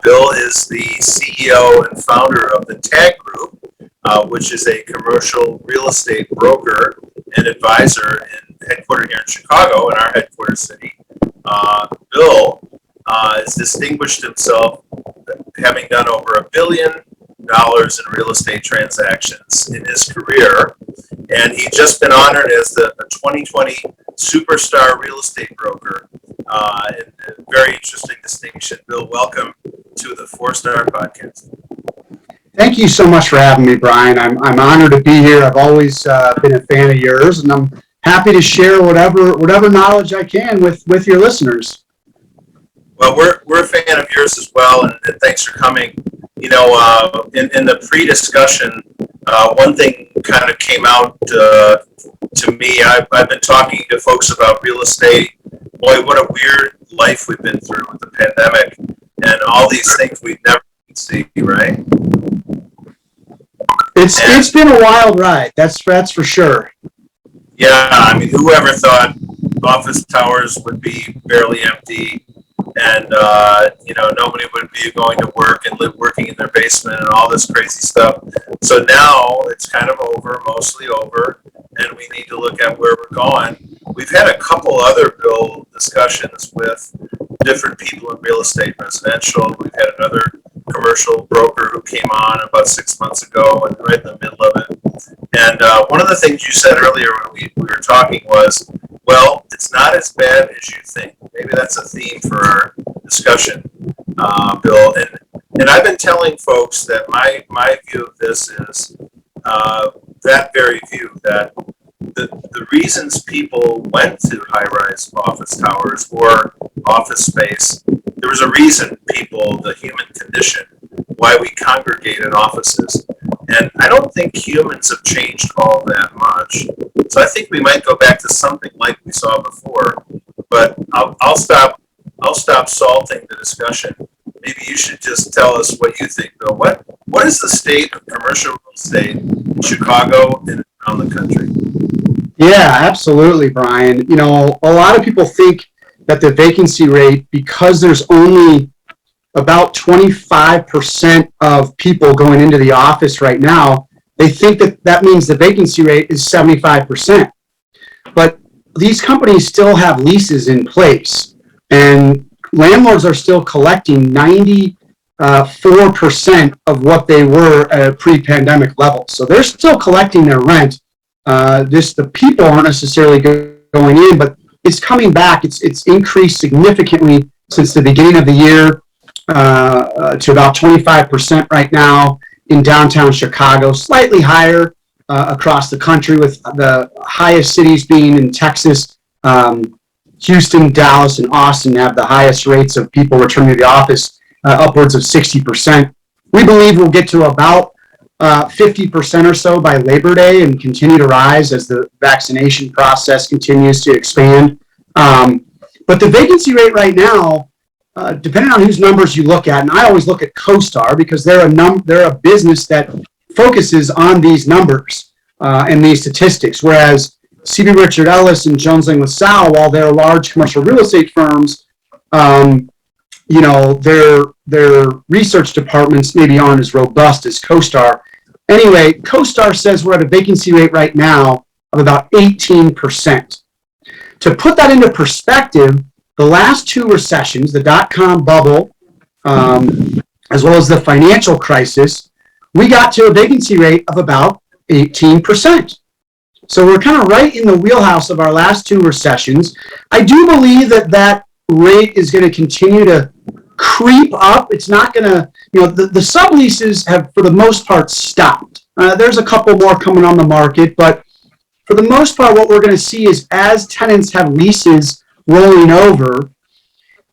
Bill is the CEO and founder of the TAG Group, which is a commercial real estate broker and advisor headquartered here in Chicago, in our headquarters city. Bill has distinguished himself having done over $1 billion in real estate transactions in his career, and he's just been honored as the 2020 Superstar Real Estate Broker. And a very interesting distinction. Bill, welcome to the 4-Star Podcast. Thank you so much for having me, Brian. I'm honored to be here. I've always been a fan of yours, and I'm happy to share whatever knowledge I can with your listeners. Well, we're a fan of yours as well, and thanks for coming. You know, in the pre-discussion, one thing kind of came out to me. I've been talking to folks about real estate. Boy, what a weird life we've been through with the pandemic and all these things we've never seen, right? It's been a wild ride. That's for sure. Yeah, I mean, whoever thought office towers would be barely empty, and nobody would be going to work and working in their basement and all this crazy stuff. So now it's kind of over, mostly over, and we need to look at where we're going. We've had a couple other bill discussions with different people in real estate, residential. We've had another commercial broker who came on about 6 months ago and right in the middle of it. And one of the things you said earlier when we were talking was, well, it's not as bad as you think. Maybe that's a theme for our discussion, Bill. And I've been telling folks that my view of this is that very view, that the reasons people went to high-rise office towers or office space, there was a reason the human condition, why we congregate in offices. And I don't think humans have changed all that much. So I think we might go back to something like we saw before. But I'll stop salting the discussion. Maybe you should just tell us what you think, Bill. What is the state of commercial real estate in Chicago and around the country? Yeah, absolutely, Brian. You know, a lot of people think that the vacancy rate, because there's only about 25% of people going into the office right now, they think that means the vacancy rate is 75%. But these companies still have leases in place, and landlords are still collecting 94% of what they were at a pre-pandemic level. So they're still collecting their rent. The people aren't necessarily going in, but it's coming back. It's increased significantly since the beginning of the year to about 25% right now in downtown Chicago, slightly higher across the country, with the highest cities being in Texas. Houston, Dallas, and Austin have the highest rates of people returning to the office, upwards of 60%. We believe we'll get to about 50% or so by Labor Day and continue to rise as the vaccination process continues to expand. But the vacancy rate right now, depending on whose numbers you look at, and I always look at CoStar because they're a business that focuses on these numbers and these statistics, whereas CB Richard Ellis and Jones Lang LaSalle, while they're large commercial real estate firms, their research departments maybe aren't as robust as CoStar. Anyway, CoStar says we're at a vacancy rate right now of about 18%. To put that into perspective, the last two recessions, the dot-com bubble, as well as the financial crisis, we got to a vacancy rate of about 18%. So we're kind of right in the wheelhouse of our last two recessions. I do believe that rate is going to continue to creep up. It's not going to, the subleases have, for the most part, stopped. There's a couple more coming on the market, but for the most part, what we're going to see is as tenants have leases rolling over,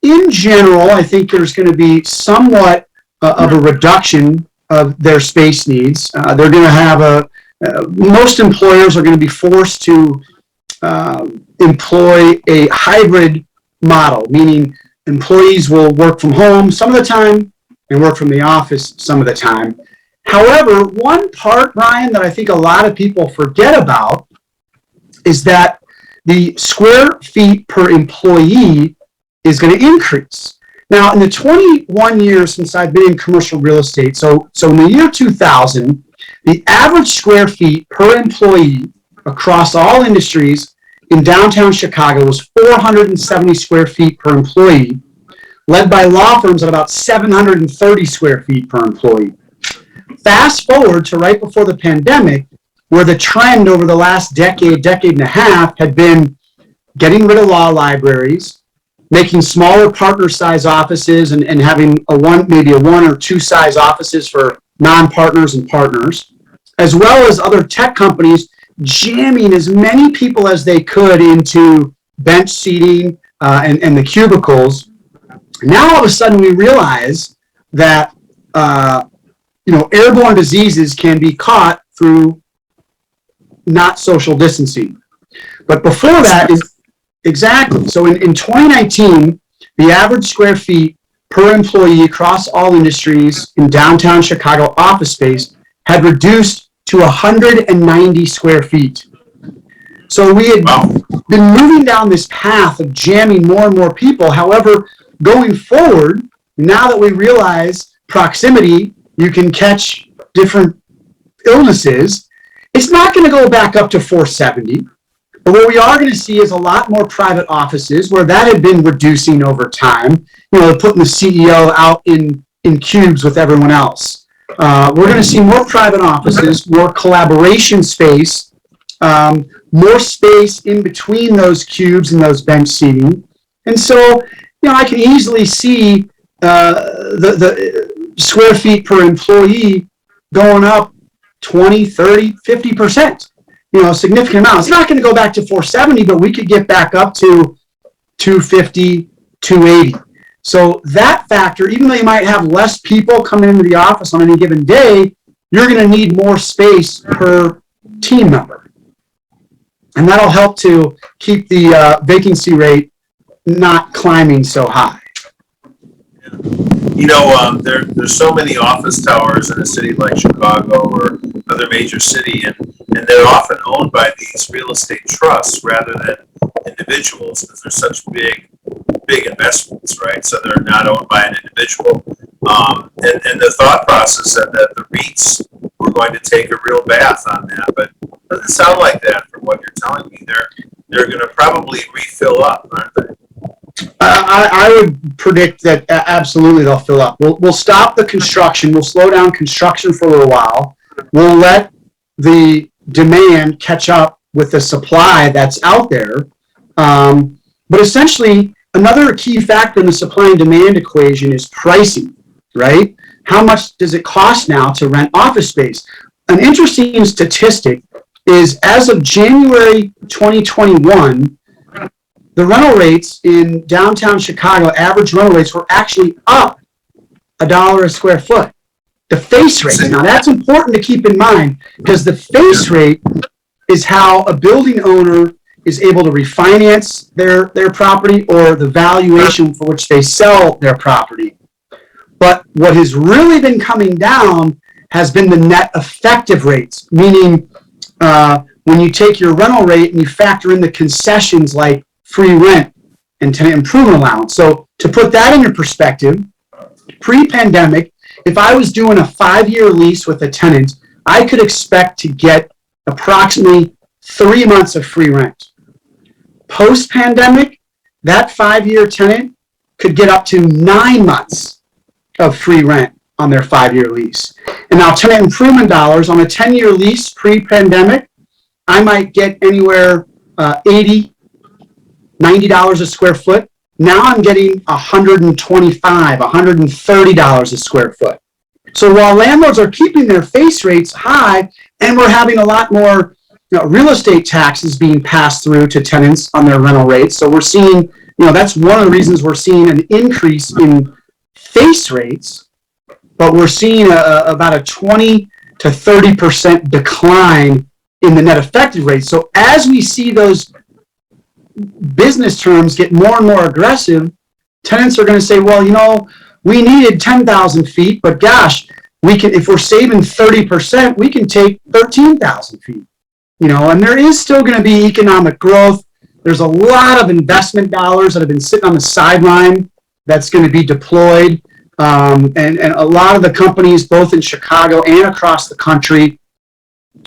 in general, I think there's going to be somewhat of a reduction of their space needs. They're going to have most employers are going to be forced to employ a hybrid model, meaning employees will work from home some of the time and work from the office some of the time. However, one part, Brian, that I think a lot of people forget about is that the square feet per employee is going to increase. Now, in the 21 years since I've been in commercial real estate, so in the year 2000, the average square feet per employee across all industries in downtown Chicago was 470 square feet per employee, led by law firms at about 730 square feet per employee. Fast forward to right before the pandemic, where the trend over the last decade and a half had been getting rid of law libraries, making smaller partner size offices and having maybe a one or two size offices for non-partners and partners, as well as other tech companies jamming as many people as they could into bench seating and the cubicles. Now all of a sudden we realize that airborne diseases can be caught through not social distancing. But before that is exactly. So in 2019, the average square feet per employee across all industries in downtown Chicago office space had reduced to 190 square feet. So we had been moving down this path of jamming more and more people. However, going forward, now that we realize proximity, you can catch different illnesses, it's not going to go back up to 470. But what we are going to see is a lot more private offices where that had been reducing over time, putting the CEO out in cubes with everyone else. We're going to see more private offices, more collaboration space, more space in between those cubes and those bench seating. And so, I can easily see the square feet per employee going up 20, 30, 50%, a significant amount. It's not going to go back to 470, but we could get back up to 250, 280. So that factor, even though you might have less people coming into the office on any given day, you're going to need more space per team member. And that'll help to keep the vacancy rate not climbing so high. There's so many office towers in a city like Chicago or other major city, and they're often owned by these real estate trusts rather than individuals because they're such big investments, right? So they're not owned by an individual. And the thought process that the REITs were going to take a real bath on that, but it doesn't sound like that from what you're telling me. They're going to probably refill up, aren't they? I would predict that absolutely they'll fill up. We'll stop the construction. We'll slow down construction for a little while. We'll let the demand catch up with the supply that's out there. But essentially, another key factor in the supply and demand equation is pricing, right? How much does it cost now to rent office space? An interesting statistic is as of January 2021, the rental rates in downtown Chicago, average rental rates were actually up $1 a square foot. The face rate, now that's important to keep in mind because the face rate is how a building owner is able to refinance their property or the valuation for which they sell their property. But what has really been coming down has been the net effective rates, meaning when you take your rental rate and you factor in the concessions like free rent and tenant improvement allowance. So to put that into perspective, pre-pandemic, if I was doing a 5-year lease with a tenant, I could expect to get approximately 3 months of free rent. Post-pandemic, that 5-year tenant could get up to 9 months of free rent on their 5-year lease. And now tenant improvement dollars on a 10-year lease pre-pandemic, I might get anywhere $80, $90 a square foot. Now I'm getting $125, $130 a square foot. So while landlords are keeping their face rates high and we're having a lot more real estate taxes being passed through to tenants on their rental rates, so we're seeing, that's one of the reasons we're seeing an increase in face rates, but we're seeing about a 20 to 30% decline in the net effective rate. So as we see those business terms get more and more aggressive, tenants are going to say, well, we needed 10,000 feet, but gosh, if we're saving 30%, we can take 13,000 feet, and there is still going to be economic growth. There's a lot of investment dollars that have been sitting on the sideline that's going to be deployed. And a lot of the companies, both in Chicago and across the country,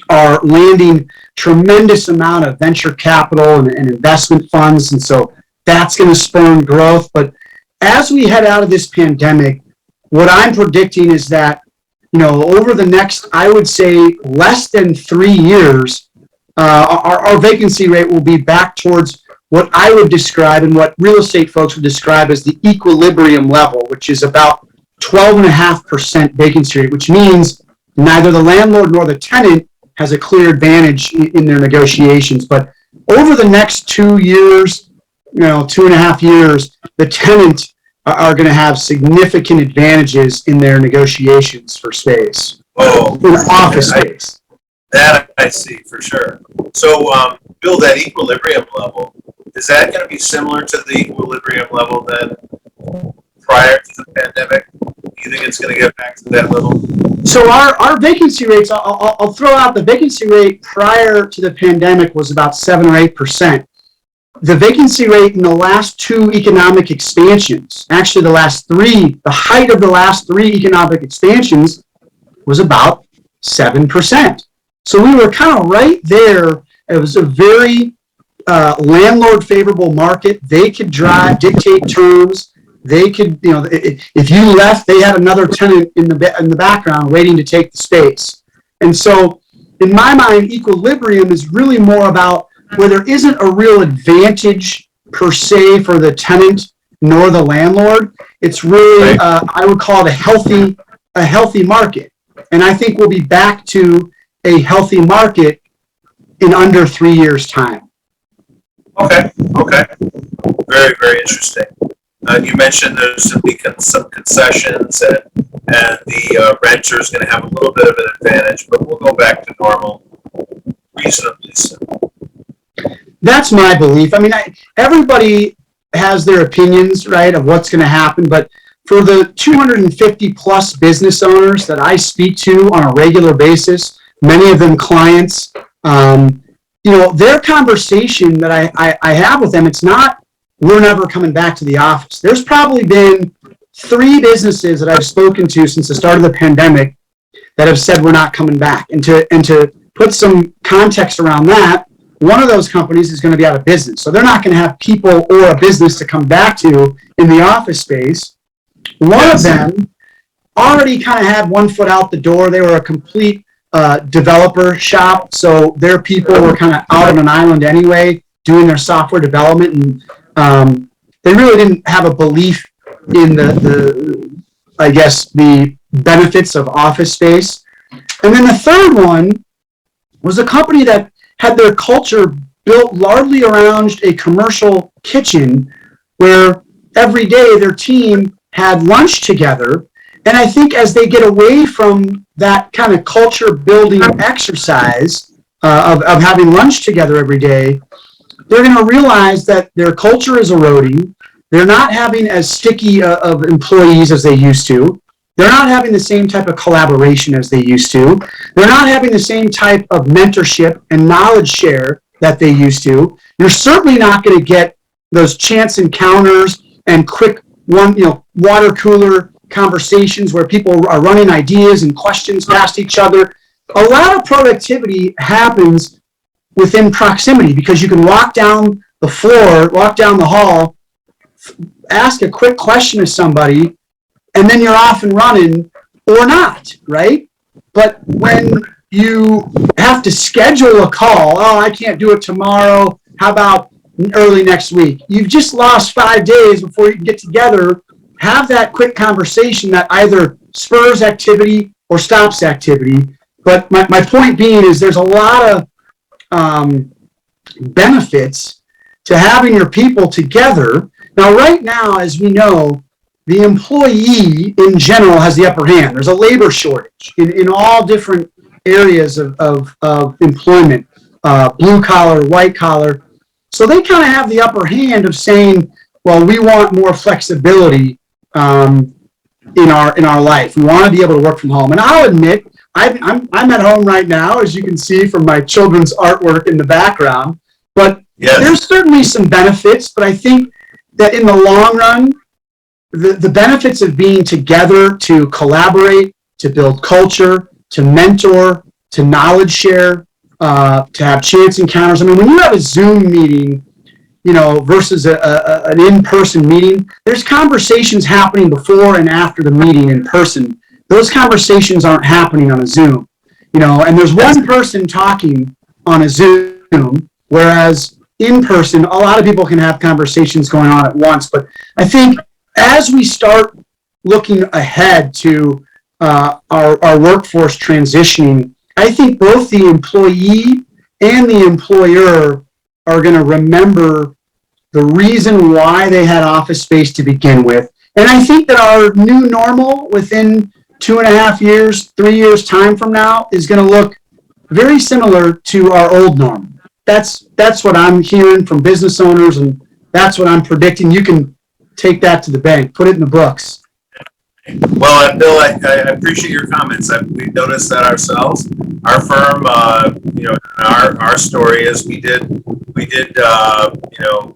are landing tremendous amount of venture capital and investment funds. And so that's going to spur growth. But as we head out of this pandemic, what I'm predicting is that, over the next, I would say, less than 3 years, our vacancy rate will be back towards what I would describe and what real estate folks would describe as the equilibrium level, which is about 12.5% vacancy rate, which means neither the landlord nor the tenant has a clear advantage in their negotiations. But over the next 2 years, 2.5 years, the tenants are going to have significant advantages in their negotiations for space. Oh, in office space. That I see for sure. So, Bill, that equilibrium level, is that going to be similar to the equilibrium level then prior to the pandemic? You think it's going to get back to that level? So our vacancy rates, I'll throw out the vacancy rate prior to the pandemic was about 7 or 8%. The vacancy rate in the last 2 economic expansions, actually the height of the last 3 economic expansions was about 7%. So we were kind of right there. It was a very landlord favorable market. They could dictate terms. They could, if you left, they had another tenant in the background waiting to take the space. And so in my mind, equilibrium is really more about where there isn't a real advantage per se for the tenant nor the landlord. It's really, I would call it a healthy market. And I think we'll be back to a healthy market in under 3 years' time. Okay. Very, very interesting. You mentioned there's going to be some concessions, and the renter is going to have a little bit of an advantage, but we'll go back to normal reasonably soon. That's my belief. I mean, everybody has their opinions, right, of what's going to happen, but for the 250 plus business owners that I speak to on a regular basis, many of them clients, their conversation that I have with them, it's not, we're never coming back to the office. There's probably been 3 businesses that I've spoken to since the start of the pandemic that have said we're not coming back. And to put some context around that, one of those companies is going to be out of business. So they're not going to have people or a business to come back to in the office space. One of them already kind of had one foot out the door. They were a complete developer shop. So their people were kind of out on an island anyway, doing their software development. And they really didn't have a belief in the benefits of office space. And then the third one was a company that had their culture built largely around a commercial kitchen where every day their team had lunch together. And I think as they get away from that kind of culture building exercise of having lunch together every day, they're going to realize that their culture is eroding. They're not having as sticky of employees as they used to. They're not having the same type of collaboration as they used to. They're not having the same type of mentorship and knowledge share that they used to. You're certainly not going to get those chance encounters and quick water cooler conversations where people are running ideas and questions past each other. A lot of productivity happens within proximity because you can walk down the floor, walk down the hall, ask a quick question to somebody, and then you're off and running or not, right? But when you have to schedule a call, I can't do it tomorrow, how about early next week? You've just lost 5 days before you can get together, have that quick conversation that either spurs activity or stops activity. But my point being is there's a lot of benefits to having your people together. Now, right now, as we know, the employee in general has the upper hand. There's a labor shortage in all different areas of employment, blue collar, white collar. So they kind of have the upper hand of saying, well, we want more flexibility in our life. We want to be able to work from home. And I'll admit, I'm at home right now, as you can see from my children's artwork in the background. But there's certainly some benefits. But I think that in the long run, the benefits of being together to collaborate, to build culture, to mentor, to knowledge share, to have chance encounters. I mean, when you have a Zoom meeting, versus an in-person meeting, there's conversations happening before and after the meeting in person. Those conversations aren't happening on a Zoom, and there's one person talking on a Zoom, whereas in person, a lot of people can have conversations going on at once. But I think as we start looking ahead to our workforce transitioning, I think both the employee and the employer are going to remember the reason why they had office space to begin with. And I think that our new normal within 2.5 years, 3 years time from now is going to look very similar to our old norm. That's what I'm hearing from business owners, and that's what I'm predicting. You can take that to the bank, put it in the books. Well, Bill, I appreciate your comments. We've noticed that ourselves. Our firm, our story is we did go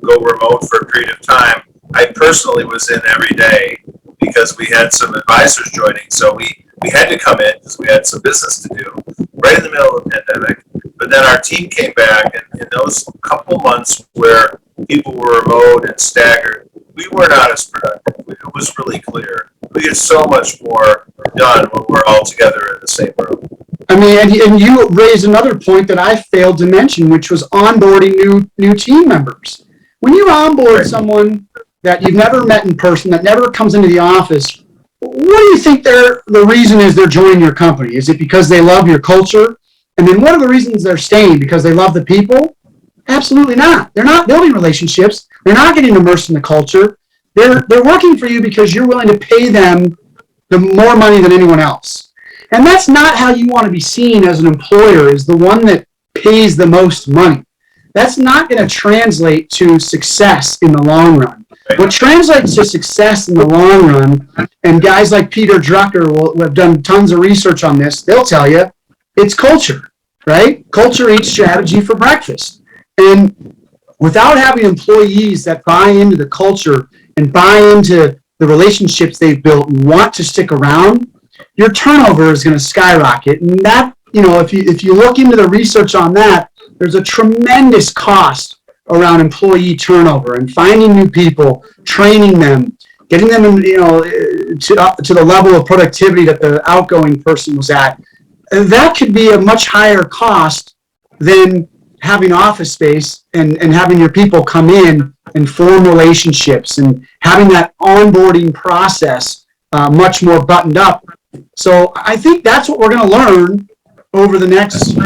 remote for a period of time. I personally was in every day because we had some advisors joining, so we had to come in because we had some business to do right in the middle of the pandemic. But then our team came back, and in those couple months where people were remote and staggered, we were not as productive. It was really clear. We get so much more done when we're all together in the same room. I mean, and you raised another point that I failed to mention, which was onboarding new team members. When you onboard someone that you've never met in person, that never comes into the office, what do you think the reason is they're joining your company? Is it because they love your culture? And then what are the reasons they're staying? Because they love the people? Absolutely not. They're not building relationships. They're not getting immersed in the culture. They're working for you because you're willing to pay them the more money than anyone else. And that's not how you want to be seen as an employer, as the one that pays the most money. That's not going to translate to success in the long run. What translates to success in the long run, and guys like Peter Drucker will have done tons of research on this, they'll tell you, it's culture, right? Culture eats strategy for breakfast. And without having employees that buy into the culture and buy into the relationships they've built and want to stick around, your turnover is going to skyrocket. And that, if you look into the research on that, there's a tremendous cost around employee turnover and finding new people, training them, getting them, to the level of productivity that the outgoing person was at. And that could be a much higher cost than having office space and having your people come in and form relationships and having that onboarding process much more buttoned up. So I think that's what we're going to learn over the next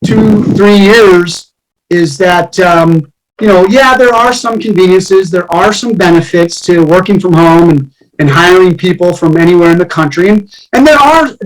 2-3 years is that, there are some conveniences, there are some benefits to working from home and hiring people from anywhere in the country. And there are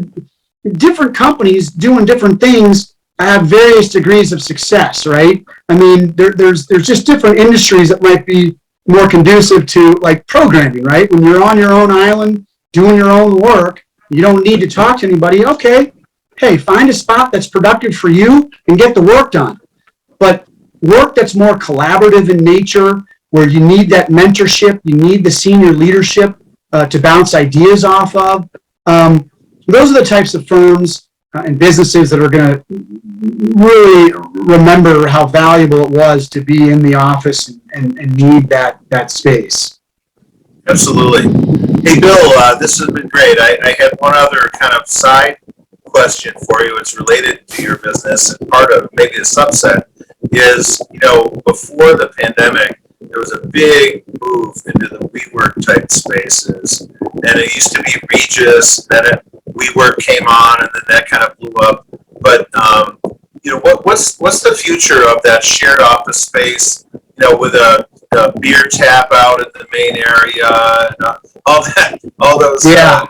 different companies doing different things have various degrees of success, right? I mean, there's just different industries that might be more conducive to like programming, right? When you're on your own island doing your own work, you don't need to talk to anybody. Okay, hey, find a spot that's productive for you and get the work done. But work that's more collaborative in nature, where you need that mentorship, you need the senior leadership to bounce ideas off of. Those are the types of firms and businesses that are going to really remember how valuable it was to be in the office and need that space. Absolutely. Hey, Bill, this has been great. I had one other kind of side question for you. It's related to your business, and part of maybe a subset is, before the pandemic, there was a big move into the WeWork type spaces, and it used to be Regis, then WeWork came on, and then that kind of blew up. But what's the future of that shared office space? With a beer tap out in the main area, and all those. Yeah.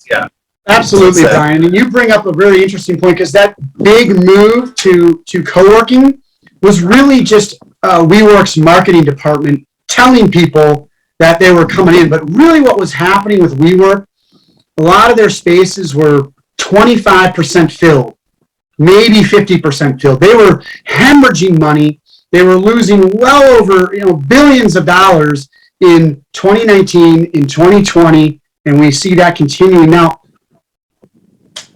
Yeah. Absolutely, Brian. And you bring up a very interesting point, because that big move to co-working was really just WeWork's marketing department telling people that they were coming in. But really what was happening with WeWork, a lot of their spaces were 25% filled, maybe 50% filled. They were hemorrhaging money. They were losing well over billions of dollars in 2019, in 2020, and we see that continuing. Now,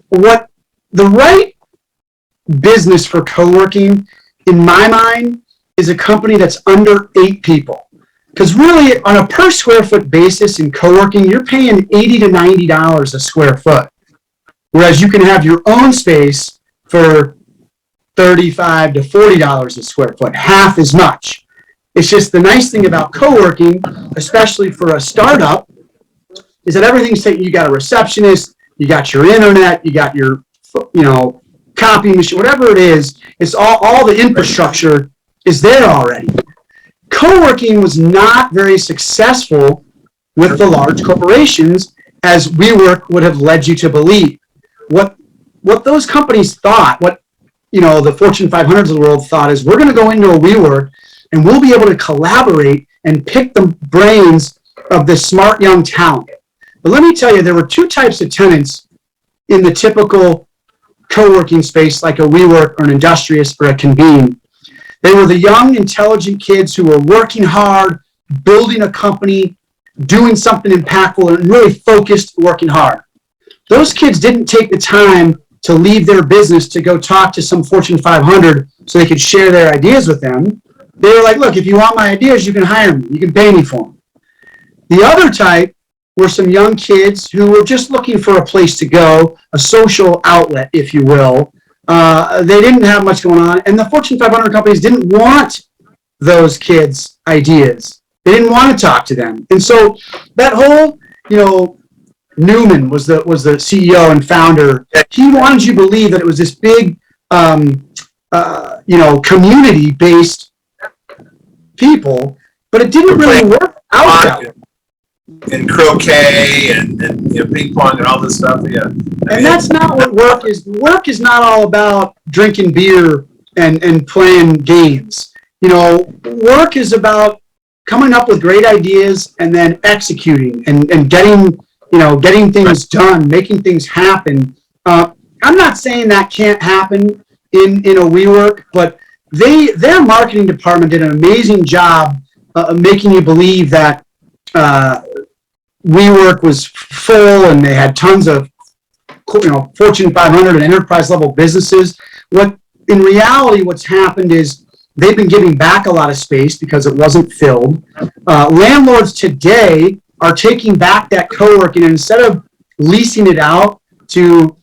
what the right business for co-working, in my mind, is a company that's under 8 people. Because really, on a per square foot basis in co-working, you're paying $80 to $90 a square foot. Whereas you can have your own space for $35 to $40 a square foot, half as much. It's just the nice thing about co-working, especially for a startup, is that everything's taken. You got a receptionist, you got your internet, you got your, copy machine, whatever it is. It's all the infrastructure is there already. Co-working was not very successful with the large corporations, as WeWork would have led you to believe. What those companies thought, what the Fortune 500s of the world thought, is we're going to go into a WeWork and we'll be able to collaborate and pick the brains of the smart young talent. But let me tell you, there were 2 types of tenants in the typical co-working space, like a WeWork or an Industrious or a Convene. They were the young, intelligent kids who were working hard, building a company, doing something impactful, and really focused, working hard. Those kids didn't take the time to leave their business to go talk to some Fortune 500 so they could share their ideas with them. They were like, look, if you want my ideas, you can hire me. You can pay me for them. The other type were some young kids who were just looking for a place to go, a social outlet, if you will. They didn't have much going on, and the Fortune 500 companies didn't want those kids' ideas. They didn't want to talk to them. And so that whole, Newman was the CEO and founder. He wanted you to believe that it was this big, community-based people, but it didn't really work out that way. And croquet and ping pong and all this stuff. Yeah. And that's not what work is. Work is not all about drinking beer and playing games. Work is about coming up with great ideas and then executing and getting things done, making things happen. I'm not saying that can't happen in a WeWork, but their marketing department did an amazing job of making you believe that WeWork was full and they had tons of Fortune 500 and enterprise level businesses. In reality, what's happened is they've been giving back a lot of space because it wasn't filled. Landlords today are taking back that co-working, and instead of leasing it out to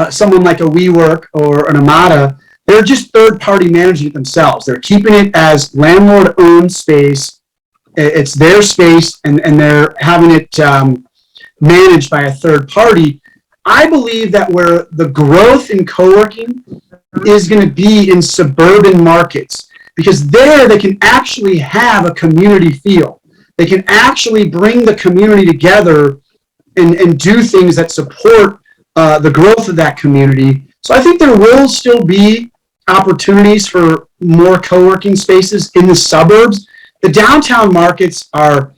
someone like a WeWork or an Amada, they're just third-party managing it themselves. They're keeping it as landlord-owned space. It's their space, and they're having it managed by a third party. I believe that where the growth in co-working is going to be in suburban markets, because there they can actually have a community feel. They can actually bring the community together and do things that support the growth of that community. So I think there will still be opportunities for more co-working spaces in the suburbs. The downtown markets are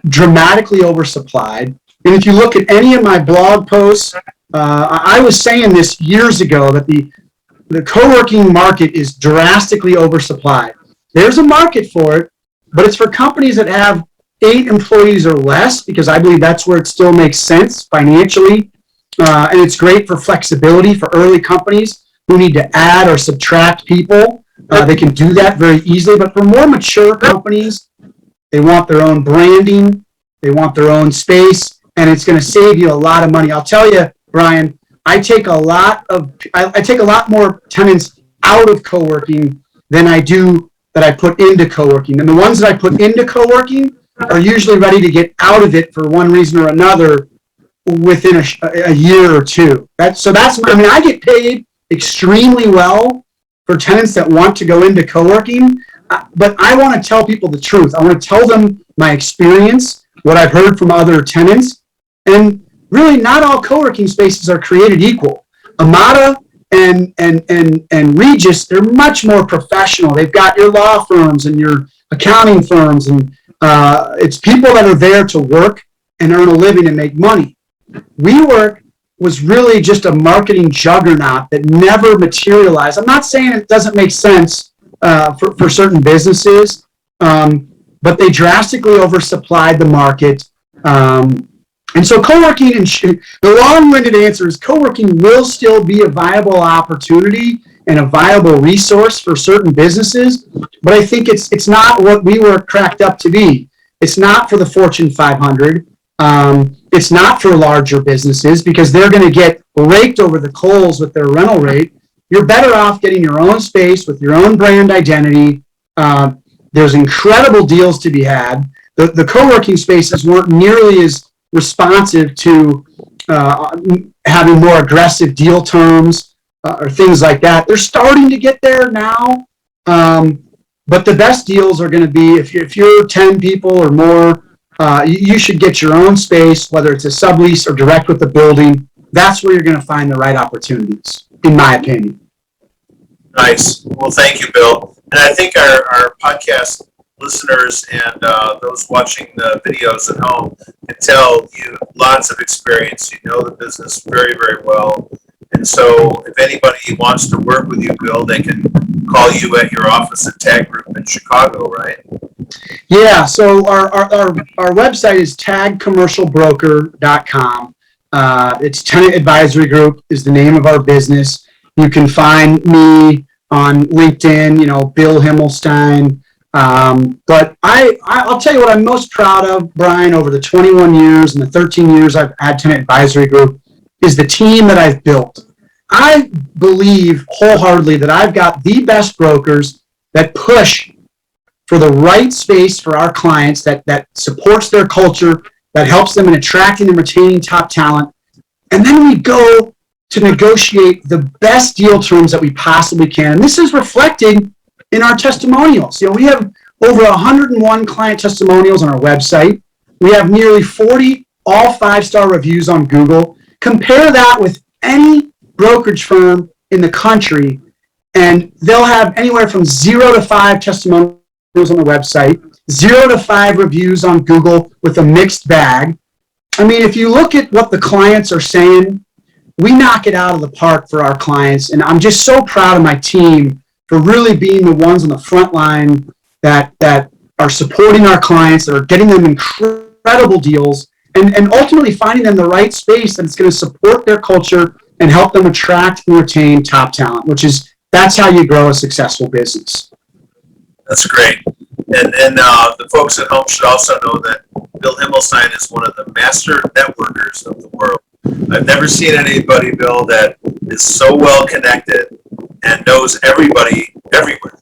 dramatically oversupplied. And if you look at any of my blog posts, I was saying this years ago that the co-working market is drastically oversupplied. There's a market for it, but it's for companies that have 8 employees or less, because I believe that's where it still makes sense financially. And it's great for flexibility for early companies who need to add or subtract people. They can do that very easily. But for more mature companies, they want their own branding, they want their own space, and it's going to save you a lot of money. I'll tell you, Brian, I take a lot more tenants out of co-working than I do that I put into co-working. And the ones that I put into co-working are usually ready to get out of it for one reason or another within a year or two. I get paid extremely well for tenants that want to go into co-working, but I want to tell people the truth. I want to tell them my experience, what I've heard from other tenants, and really not all co-working spaces are created equal. Amada and Regis, they're much more professional. They've got your law firms and your accounting firms, and it's people that are there to work and earn a living and make money. WeWork was really just a marketing juggernaut that never materialized. I'm not saying it doesn't make sense for certain businesses, but they drastically oversupplied the market. And so co-working, the long-winded answer is co-working will still be a viable opportunity and a viable resource for certain businesses, but I think it's not what we were cracked up to be. It's not for the Fortune 500. It's not for larger businesses because they're going to get raked over the coals with their rental rate. You're better off getting your own space with your own brand identity. There's incredible deals to be had. The co-working spaces weren't nearly as responsive to having more aggressive deal terms or things like that. They're starting to get there now, but the best deals are going to be if you're 10 people or more, you should get your own space, whether it's a sublease or direct with the building. That's where you're going to find the right opportunities, in my opinion. Nice. Well, thank you, Bill. And I think our podcast listeners and those watching the videos at home can tell you lots of experience. You know the business very, very well. And so if anybody wants to work with you, Bill, they can call you at your office at Tag Group in Chicago, right? Yeah, so our website is tagcommercialbroker.com. It's Tenant Advisory Group is the name of our business. You can find me on LinkedIn, Bill Himmelstein. But I'll tell you what I'm most proud of, Brian, over the 21 years and the 13 years I've had Tenant Advisory Group is the team that I've built. I believe wholeheartedly that I've got the best brokers that push for the right space for our clients, that supports their culture, that helps them in attracting and retaining top talent. And then we go to negotiate the best deal terms that we possibly can. And this is reflected in our testimonials. We have over 101 client testimonials on our website. We have nearly 40 all 5-star reviews on Google. Compare that with any brokerage firm in the country, and they'll have anywhere from 0 to 5 testimonials on the website, 0 to 5 reviews on Google with a mixed bag. I mean, if you look at what the clients are saying, we knock it out of the park for our clients, and I'm just so proud of my team for really being the ones on the front line that are supporting our clients, that are getting them incredible deals, and ultimately finding them the right space that's going to support their culture and help them attract and retain top talent, that's how you grow a successful business. That's great. And the folks at home should also know that Bill Himmelstein is one of the master networkers of the world. I've never seen anybody, Bill, that is so well connected and knows everybody everywhere.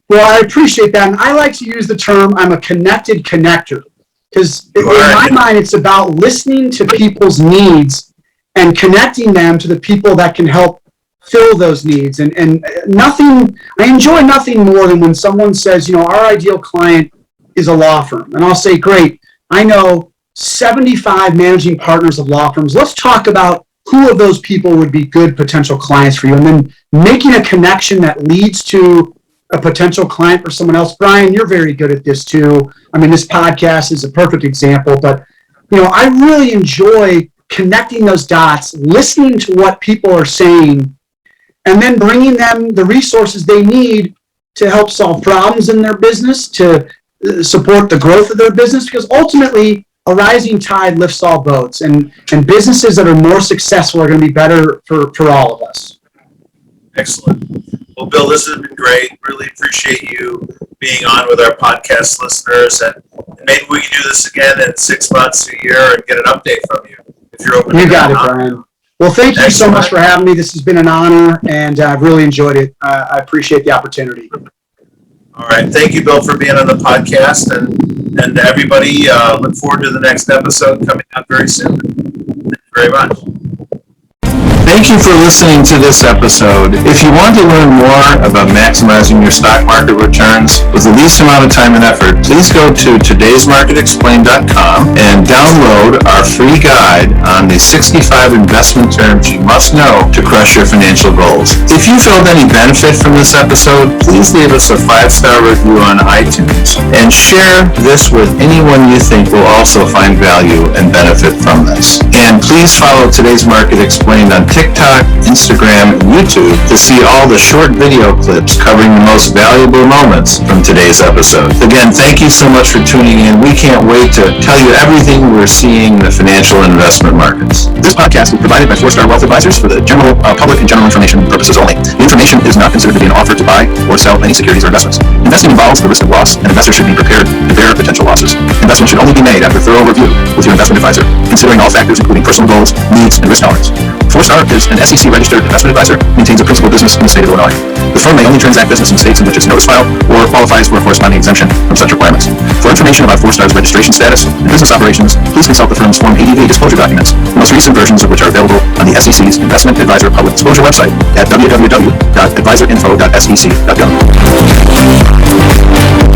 Well, I appreciate that. And I like to use the term, I'm a connected connector. Because in my mind, it's about listening to people's needs and connecting them to the people that can help fill those needs. And I enjoy nothing more than when someone says, our ideal client is a law firm. And I'll say, great, I know 75 managing partners of law firms. Let's talk about who of those people would be good potential clients for you. And then making a connection that leads to a potential client for someone else. Brian, you're very good at this too. I mean, this podcast is a perfect example, but I really enjoy connecting those dots, listening to what people are saying, and then bringing them the resources they need to help solve problems in their business, to support the growth of their business, because ultimately a rising tide lifts all boats, and businesses that are more successful are going to be better for all of us. Excellent. Well, Bill, this has been great. Really appreciate you being on with our podcast listeners, and maybe we can do this again in 6 months, a year, and get an update from you if you're open. You got it, Brian. Well, thank you so much for having me. This has been an honor, and I've really enjoyed it. I appreciate the opportunity. All right. Thank you, Bill, for being on the podcast, and everybody, look forward to the next episode coming out very soon. Thank you very much. Thank you for listening to this episode. If you want to learn more about maximizing your stock market returns with the least amount of time and effort, please go to todaysmarketexplained.com and download our free guide on the 65 investment terms you must know to crush your financial goals. If you felt any benefit from this episode, please leave us a 5-star review on iTunes and share this with anyone you think will also find value and benefit from this. And please follow Today's Market Explained on TikTok, Instagram, and YouTube to see all the short video clips covering the most valuable moments from today's episode. Again, thank you so much for tuning in. We can't wait to tell you everything we're seeing in the financial and investment markets. This podcast is provided by 4-Star Wealth Advisors for the general public and general information purposes only. The information is not considered to be an offer to buy or sell any securities or investments. Investing involves the risk of loss, and investors should be prepared to bear potential losses. Investment should only be made after thorough review with your investment advisor, considering all factors including personal goals, needs, and risk tolerance. 4-Star is an SEC-registered investment advisor, maintains a principal business in the state of Illinois. The firm may only transact business in states in which its notice filed or qualifies for a corresponding exemption from such requirements. For information about 4-Star's registration status and business operations, please consult the firm's Form 80A disclosure documents, the most recent versions of which are available on the SEC's Investment Advisor Public Disclosure website at www.advisorinfo.sec.gov.